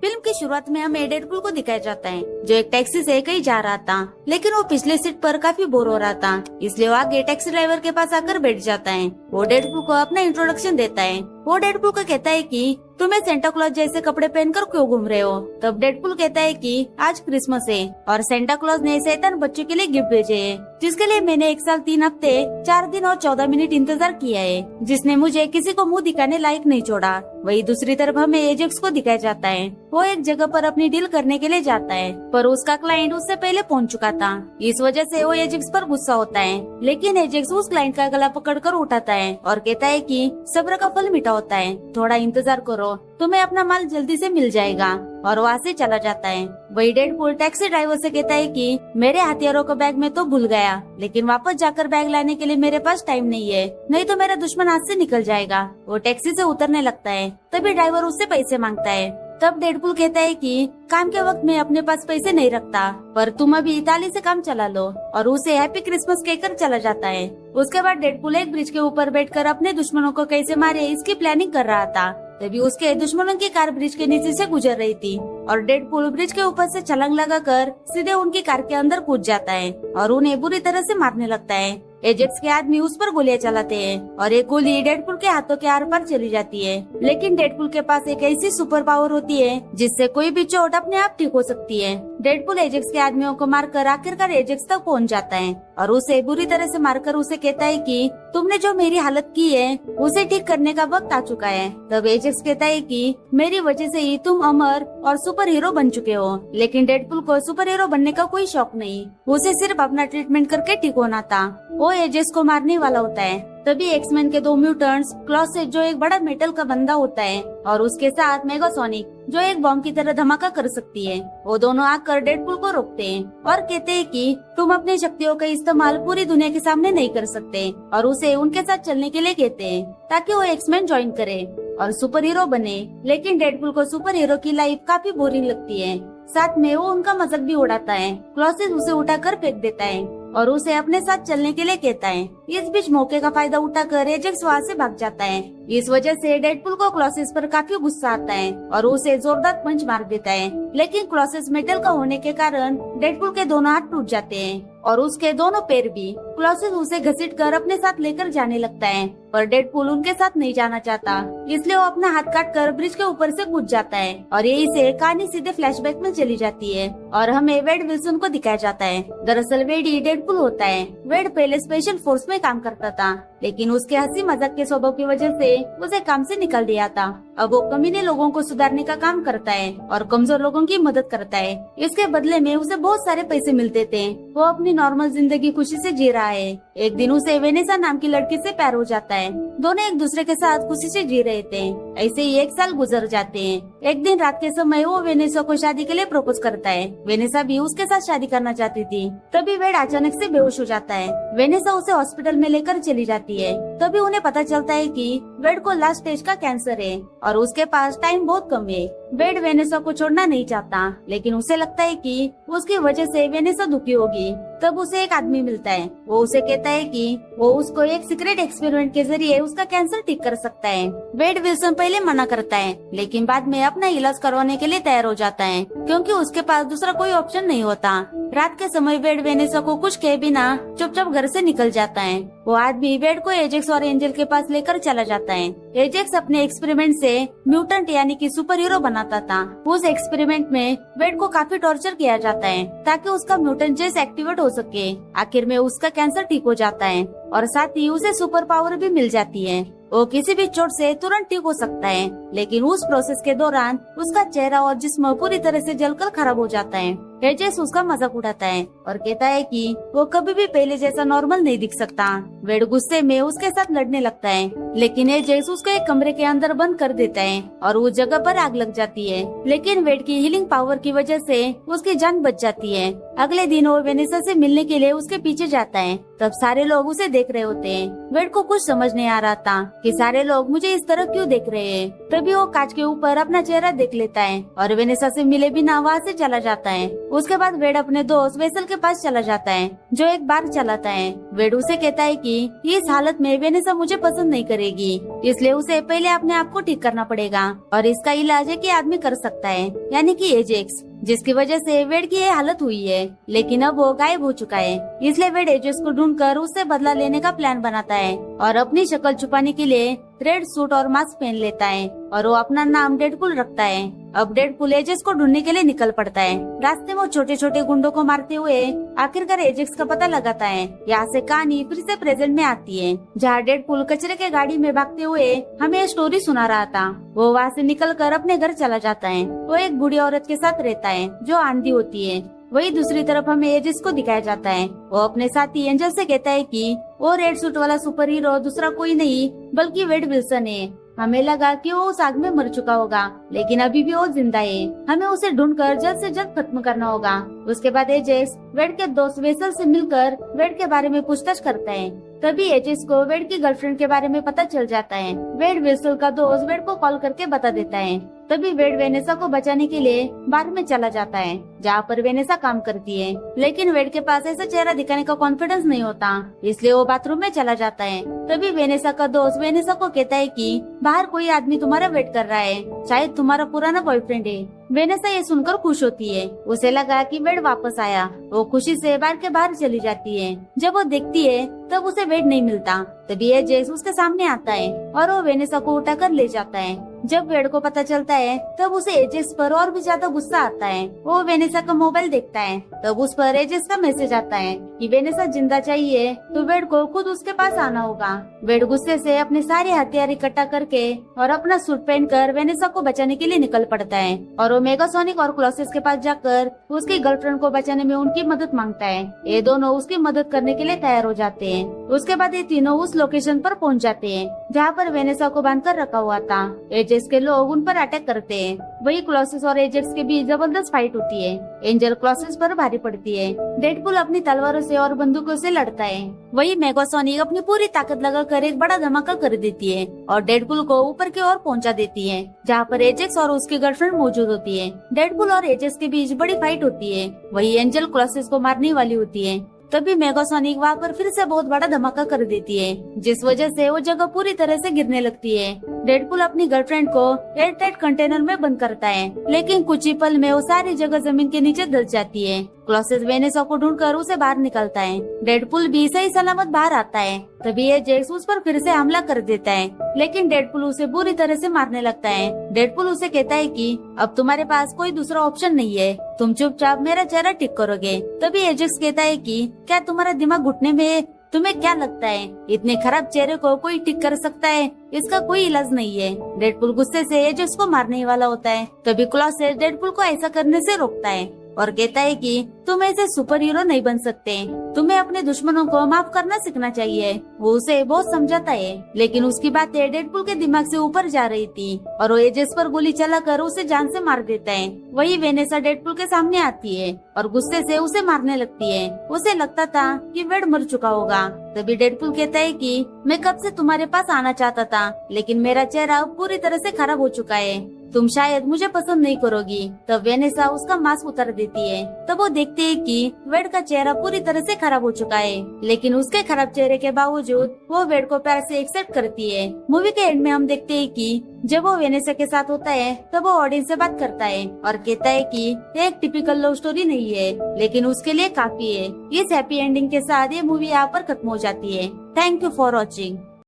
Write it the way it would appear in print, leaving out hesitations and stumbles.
Film की शुरुआत में हमें डेडपूल को दिखाया जाता है जो एक टैक्सी से कहीं जा रहा था, लेकिन वो पिछले सीट पर काफी बोर हो रहा था, इसलिए वो आगे टैक्सी ड्राइवर के पास आकर बैठ जाता है। वो डेडपूल को अपना इंट्रोडक्शन देता है। वो डेडपूल को कहता है कि तुम्हें सेंटा क्लॉज जैसे कपड़े पहनकर क्यों घूम रहे हो। तब डेडपूल कहता है कि आज क्रिसमस है और सेंटा क्लॉज ने शैतान बच्चों के लिए गिफ्ट भेजे हैं, जिसके लिए मैंने 1 साल 3 हफ्ते 4 दिन और 14 मिनट इंतजार किया है, जिसने मुझे किसी को मुंह दिखाने लायक नहीं छोड़ा। वही दूसरी तरफ हमें एजेक्स को दिखाया जाता है। वो एक जगह पर अपनी डील करने के लिए जाता है, पर उसका क्लाइंट उससे पहले पहुंच चुका था। इस वजह से वो एजेक्स पर गुस्सा होता है, लेकिन एजेक्स उस क्लाइंट का गला पकड़कर उठाता है और कहता है कि सब्र का फल मीठा होता है, थोड़ा इंतजार करो, तुम्हें अपना माल जल्दी से मिल जाएगा। और वहाँ से चला जाता है। वही डेडपूल टैक्सी ड्राइवर से कहता है कि मेरे हथियारों को बैग में तो भूल गया, लेकिन वापस जाकर बैग लाने के लिए मेरे पास टाइम नहीं है, नहीं तो मेरा दुश्मन हाथ से निकल जाएगा। वो टैक्सी से उतरने लगता है, तभी ड्राइवर उससे पैसे मांगता है। तब डेडपूल कहता है कि काम के वक्त में अपने पास पैसे नहीं रखता, पर तुम अभी इताली से काम चला लो, और उसे हैप्पी क्रिसमस कहकर चला जाता है। उसके बाद डेडपूल एक ब्रिज के ऊपर बैठकर अपने दुश्मनों को कैसे मारे इसकी प्लानिंग कर रहा था। तभी उसके दुश्मनों की कार ब्रिज के नीचे से गुजर रही थी और डेडपूल ब्रिज के ऊपर से छलांग लगाकर सीधे उनकी कार के अंदर कूद जाता है और उन्हें बुरी तरह से मारने लगता है। एजेक्स के आदमी उस पर गोलियां चलाते हैं और एक गोली डेडपूल के हाथों के आर पार चली जाती है, लेकिन डेडपूल के पास एक ऐसी सुपर पावर होती है जिससे कोई भी चोट अपने आप ठीक हो सकती है। डेडपूल एजेक्स के आदमियों को मारकर आखिरकार एजेक्स तक पहुंच जाता है और उसे बुरी तरह से मारकर उसे कहता है कि तुमने जो मेरी हालत की है उसे ठीक करने का वक्त आ चुका है। तब एजेक्स कहता है कि मेरी वजह से ही तुम अमर और सुपर हीरो बन चुके हो, लेकिन डेडपूल को सुपर हीरो बनने का कोई शौक नहीं, उसे सिर्फ अपना ट्रीटमेंट करके ठीक होना था। वो एजेक्स को मारने वाला होता है। तभी एक्समैन के 2 म्यूटेंट्स, क्लॉसेट जो एक बड़ा मेटल का बंदा होता है और उसके साथ मेगासोनिक जो एक बॉम्ब की तरह धमाका कर सकती है, वो दोनों आकर डेडपूल को रोकते हैं और कहते हैं कि तुम अपनी शक्तियों का इस्तेमाल पूरी दुनिया के सामने नहीं कर सकते, और उसे उनके साथ चलने के लिए कहते हैं ताकि वो एक्समैन ज्वाइन करे और सुपर हीरो बने। लेकिन डेडपूल को सुपर हीरो की लाइफ काफी बोरिंग लगती है, साथ में वो उनका मजाक भी उड़ाता है। क्लॉसेट उसे उठाकर फेंक देता है और उसे अपने साथ चलने के लिए कहता है। इस बीच मौके का फायदा उठाकर एजेक्स वहाँ से भाग जाता है। इस वजह से डेडपूल को क्लॉसेस पर काफी गुस्सा आता है और उसे जोरदार पंच मार देता है, लेकिन क्लॉसेस मेटल का होने के कारण डेडपूल के दोनों हाथ टूट जाते हैं और उसके दोनों पैर भी। क्लॉसेस उसे घसीटकर अपने साथ लेकर जाने लगता है, पर डेडपूल उनके साथ नहीं जाना चाहता, इसलिए वो अपना हाथ काटकर ब्रिज के ऊपर से कूद जाता है और यही से कहानी सीधे फ्लैशबैक में चली जाती है और हमें वेड विल्सन को दिखाया जाता है। दरअसल वेड ही डेडपूल होता है। वेड पहले स्पेशल फोर्स में काम करता था, लेकिन उसके हंसी मजाक के स्वभाव की वजह से उसे काम से निकाल दिया था। अब वो कमीने लोगों को सुधारने का काम करता है और कमजोर लोगों की मदद करता है। इसके बदले में उसे बहुत सारे पैसे मिलते थे। वो अपनी नॉर्मल जिंदगी खुशी से जी रहा है। एक दिन उसे वेनेसा नाम की लड़की से प्यार हो जाता है। दोनों एक दूसरे के साथ खुशी से जी रहे थे। ऐसे ही 1 साल गुजर जाते हैं। एक दिन रात के समय वो वेनेसा को शादी के लिए प्रपोज करता है। वेनेसा भी उसके साथ शादी करना चाहती थी। तभी वेड अचानक से बेहोश हो जाता है। वेनेसा उसे हॉस्पिटल में लेकर चली जाती है। तभी उन्हें पता चलता है कि वेड को लास्ट स्टेज का कैंसर है और उसके पास टाइम बहुत कम है। वेड वेनेसा को छोड़ना नहीं चाहता, लेकिन उसे लगता है कि उसकी वजह से वेनेसा दुखी होगी। तब उसे एक आदमी मिलता है। वो उसे कहता है कि वो उसको एक सीक्रेट एक्सपेरिमेंट के जरिए उसका कैंसर ठीक कर सकता है। वेड विल्सन पहले मना करता है, लेकिन बाद में अपना इलाज करवाने के लिए तैयार हो जाता है, क्योंकि उसके पास दूसरा कोई ऑप्शन नहीं होता। रात के समय वेड वेनेसा को कुछ कहे बिना चुपचाप घर से निकल जाता है। वो आदमी वेड को एजेक्स और एंजल के पास लेकर चला जाता है। एजेक्स अपने एक्सपेरिमेंट से म्यूटेंट यानी कि सुपर हीरो बनाता था। उस एक्सपेरिमेंट में वेड को काफी टॉर्चर किया जाता है ताकि उसका म्यूटेंट जेस एक्टिवेट हो सके। आखिर में उसका कैंसर ठीक हो जाता है और साथ ही उसे सुपर पावर भी मिल जाती है। वो किसी भी चोट से तुरंत ठीक हो सकता है, लेकिन उस प्रोसेस के दौरान उसका चेहरा और जिस्म पूरी तरह से जलकर खराब हो जाता है। एजेक्स उसका मजाक उड़ाता है और कहता है कि वो कभी भी पहले जैसा नॉर्मल नहीं दिख सकता। वेड गुस्से में उसके साथ लड़ने लगता है, लेकिन एजेक्स उसको एक कमरे के अंदर बंद कर देता है और उस जगह पर आग लग जाती है। लेकिन वेड की हीलिंग पावर की वजह से उसकी जान बच जाती है। अगले दिन वो वेनेसा से मिलने के लिए उसके पीछे जाता है, तब सारे लोग उसे देख रहे होते हैं। वेड को कुछ समझ नहीं आ रहा था कि सारे लोग मुझे इस तरह क्यों देख रहे हैं। तभी वो कांच के ऊपर अपना चेहरा देख लेता है और वेनेसा से मिले बिना वहाँ से चला जाता है। उसके बाद वेड अपने दोस्त वेसल के पास चला जाता है जो एक बार चलाता है। वेड उसे कहता है कि इस हालत में वेनेसा मुझे पसंद नहीं करेगी, इसलिए उसे पहले अपने आप को ठीक करना पड़ेगा और इसका इलाज है कि आदमी कर सकता है, यानी कि एजेक्स, जिसकी वजह से वेड की ये हालत हुई है। लेकिन अब वो गायब हो चुका है, इसलिए वेड एजेक्स को ढूंढकर उससे बदला लेने का प्लान बनाता है और अपनी शक्ल छुपाने के लिए रेड सूट और मास्क पहन लेता है और वो अपना नाम डेडपुल रखता है। अब डेडपुल एजेक्स को ढूंढने के लिए निकल पड़ता है। रास्ते में वो छोटे छोटे गुंडों को मारते हुए आखिरकार एजेक्स का पता लगाता है। यहाँ से कहानी फिर से प्रेजेंट में आती है, जहाँ डेडपुल कचरे के गाड़ी में भागते हुए हमें स्टोरी सुना रहा था। वो वहाँ से निकलकर अपने घर चला जाता है। वो एक बूढ़ी औरत के साथ रहता है जो आंधी होती है। वही दूसरी तरफ हमें एजेक्स को दिखाया जाता है। वो अपने साथी एंजल से कहता है कि वो रेड सूट वाला सुपर हीरो दूसरा कोई नहीं बल्कि वेड विल्सन है। हमें लगा कि वो उस आग में मर चुका होगा, लेकिन अभी भी वो जिंदा है। हमें उसे ढूंढकर जल्द से जल्द खत्म करना होगा। उसके बाद एजेक्स वेड के दोस्त वेसल से मिलकर वेड के बारे में पूछताछ करता है। तभी एजेक्स को वेड की गर्लफ्रेंड के बारे में पता चल जाता है। वेड वेसल का दोस्त वेड को कॉल करके बता देता है। तभी वेड वेनेसा को बचाने के लिए बार में चला जाता है, जहाँ पर वेनेसा काम करती है। लेकिन वेड के पास ऐसा चेहरा दिखाने का कॉन्फिडेंस नहीं होता, इसलिए वो बाथरूम में चला जाता है। तभी वेनेसा का दोस्त वेनेसा को कहता है कि बाहर कोई आदमी तुम्हारा वेट कर रहा है, शायद तुम्हारा पुराना बॉयफ्रेंड है। वेनेसा ये सुनकर खुश होती है। उसे लगा कि वेड वापस आया। वो खुशी से बार के बाहर चली जाती है। जब वो देखती है तब उसे वेड नहीं मिलता। तभी एजेक्स उसके सामने आता है और वो वेनेसा को उठाकर ले जाता है। जब वेड को पता चलता है तब उसे एजेक्स पर और भी ज्यादा गुस्सा आता है। वो वेनेसा का मोबाइल देखता है, तब उस पर एजेक्स का मैसेज आता है कि वेनेसा जिंदा चाहिए तो वेड को खुद उसके पास आना होगा। वेड गुस्से से अपने सारे हथियार इकट्ठा करके और अपना सूट पहनकर वेनेसा को बचाने के लिए निकल पड़ता है और वो मेगासोनिक और क्लॉसेस के पास जाकर उसकी गर्लफ्रेंड को बचाने में उनकी मदद मांगता है। ये दोनों उसकी मदद करने के लिए तैयार हो जाते हैं। उसके बाद ये तीनों उस लोकेशन पर पहुंच जाते हैं जहाँ पर वेनेसा को बांधकर रखा हुआ था। एजेक्स के लोग उन पर अटैक करते हैं। वही क्लॉसेस और एजेक्स के बीच जबरदस्त फाइट होती है। एंजल क्लॉसेस पर भारी पड़ती है। डेडपुल अपनी तलवारों से और बंदूकों से लड़ता है। वही मेगासोनिक अपनी पूरी ताकत लगाकर एक बड़ा धमाका कर देती है और डेडपुल को ऊपर की ओर पहुंचा देती है, जहाँ पर एजेक्स और उसकी गर्लफ्रेंड मौजूद होती है। डेडपुल और एजेक्स के बीच बड़ी फाइट होती है। वही एंजल क्लॉसेस को मारने वाली होती है। तभी मेगासोनिक वहाँ पर फिर से बहुत बड़ा धमाका कर देती है, जिस वजह से वो जगह पूरी तरह से गिरने लगती है। डेडपुल अपनी गर्लफ्रेंड को एयरटाइट कंटेनर में बंद करता है, लेकिन कुछ ही पल में वो सारी जगह जमीन के नीचे दल जाती है। क्लॉसेस वेनेसा को ढूंढकर उसे बाहर निकालता है। डेडपुल भी सही सलामत बाहर आता है। तभी एजेक्स उस पर फिर से हमला कर देता है, लेकिन डेडपुल उसे बुरी तरह से मारने लगता है। डेडपुल उसे कहता है कि अब तुम्हारे पास कोई दूसरा ऑप्शन नहीं है, तुम चुपचाप मेरा चेहरा ठीक करोगे। तभी एजेक्स कहता है कि क्या तुम्हारा दिमाग घुटने में है? तुम्हें क्या लगता है इतने खराब चेहरे को कोई ठीक कर सकता है? इसका कोई इलाज नहीं है। डेडपुल गुस्से से एजेक्स को मारने वाला होता है। तभी क्लॉसेस डेडपुल को ऐसा करने से रोकता है और कहता है कि तुम ऐसे सुपर हीरो नहीं बन सकते, तुम्हें अपने दुश्मनों को माफ करना सीखना चाहिए। वो उसे बहुत समझाता है, लेकिन उसकी बातें डेडपुल के दिमाग से ऊपर जा रही थी और वो एजेक्स पर गोली चलाकर उसे जान से मार देता है। वही वेनेसा डेडपुल के सामने आती है और गुस्से से उसे मारने लगती है। उसे लगता था कि वेड मर चुका होगा। तभी डेडपुल कहता है कि मैं कब से तुम्हारे पास आना चाहता था, लेकिन मेरा चेहरा पूरी तरह से खराब हो चुका है, तुम शायद मुझे पसंद नहीं करोगी। तब वेनेसा उसका मास्क उतार देती है। तब वो देखते हैं कि वेड का चेहरा पूरी तरह से खराब हो चुका है, लेकिन उसके खराब चेहरे के बावजूद वो वेड को प्यार से एक्सेप्ट करती है। मूवी के एंड में हम देखते हैं कि जब वो वेनेसा के साथ होता है तब वो ऑडियंस से बात करता है और कहता है कि ये एक टिपिकल लव स्टोरी नहीं है, लेकिन उसके लिए काफी है। इस हैप्पी एंडिंग के साथ ये मूवी यहाँ पर खत्म हो जाती है। Thank you for watching.